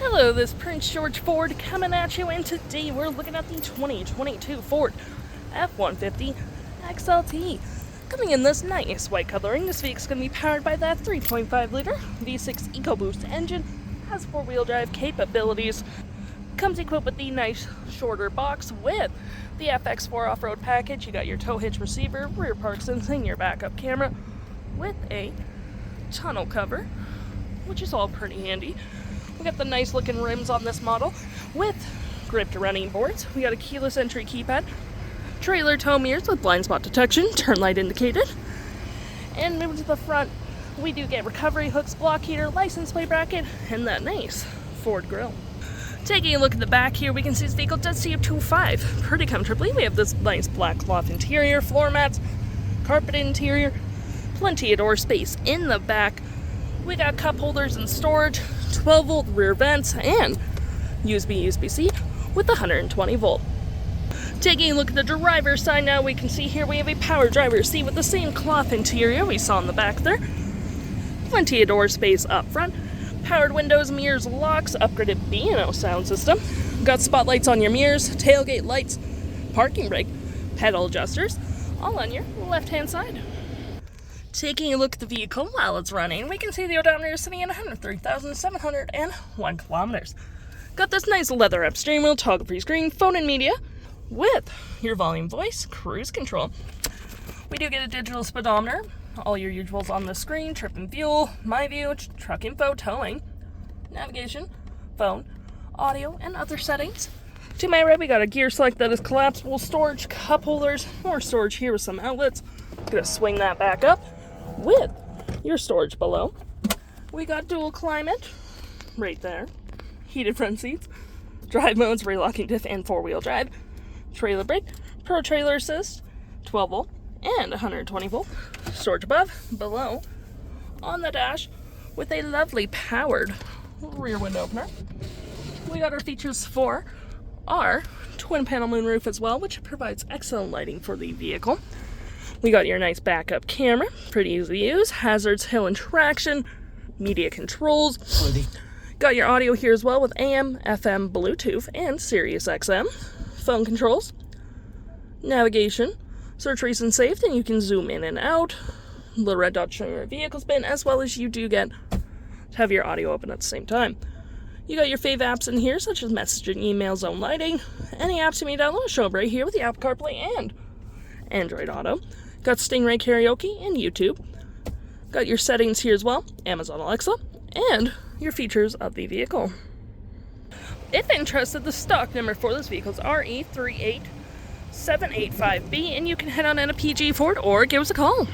Hello, this is Prince George Ford coming at you, and today we're looking at the 2022 Ford F-150 XLT. Coming in this nice white coloring, this vehicle's going to be powered by that 3.5-liter V6 EcoBoost engine, has 4-wheel drive capabilities, comes equipped with the nice shorter box with the FX4 Off-Road Package. You got your tow hitch receiver, rear park sensing, your backup camera, with a tonneau cover, which is all pretty handy. We got the nice looking rims on this model with gripped running boards. We got a keyless entry keypad, trailer tow mirrors with blind spot detection, turn light indicated. And moving to the front, we do get recovery hooks, block heater, license plate bracket, and that nice Ford grille. Taking a look at the back here, we can see this vehicle does see up to 5 pretty comfortably. We have this nice black cloth interior, floor mats, carpet interior, plenty of door space in the back. We got cup holders and storage, 12-volt rear vents, and USB-C with 120 volt. Taking a look at the driver's side now, we can see here we have a power driver's seat with the same cloth interior we saw in the back there. Plenty of door space up front. Powered windows, mirrors, locks, upgraded B&O sound system. Got spotlights on your mirrors, tailgate lights, parking brake, pedal adjusters, all on your left-hand side. Taking a look at the vehicle while it's running, we can see the odometer is sitting at 103,701 kilometers. Got this nice leather up steering wheel, toggle-free screen, phone and media, with your volume, voice, cruise control. We do get a digital speedometer, all your usuals on the screen, trip and fuel, my view, truck info, towing, navigation, phone, audio, and other settings. To my right, we got a gear select that is collapsible, storage, cup holders, more storage here with some outlets. Gonna swing that back up with your storage below. We got dual climate right there, heated front seats, drive modes, rear locking diff, and 4-wheel drive, trailer brake, pro trailer assist, 12 volt and 120 volt, storage above, below, on the dash with a lovely powered rear window opener. We got our features for our twin panel moonroof as well, which provides excellent lighting for the vehicle. We got your nice backup camera, pretty easy to use, hazards, hill and traction, media controls. Got your audio here as well with AM, FM, Bluetooth, and SiriusXM. Phone controls, navigation, search recent saved, and you can zoom in and out. Little red dot showing your vehicle's been, as well as you do get to have your audio open at the same time. You got your fave apps in here, such as messaging, email, zone lighting. Any apps you may download show up right here with the Apple CarPlay and Android Auto. Got Stingray Karaoke and YouTube. Got your settings here as well, Amazon Alexa, and your features of the vehicle. If interested, the stock number for this vehicle is RE38785B, and you can head on in a PG Ford or give us a call.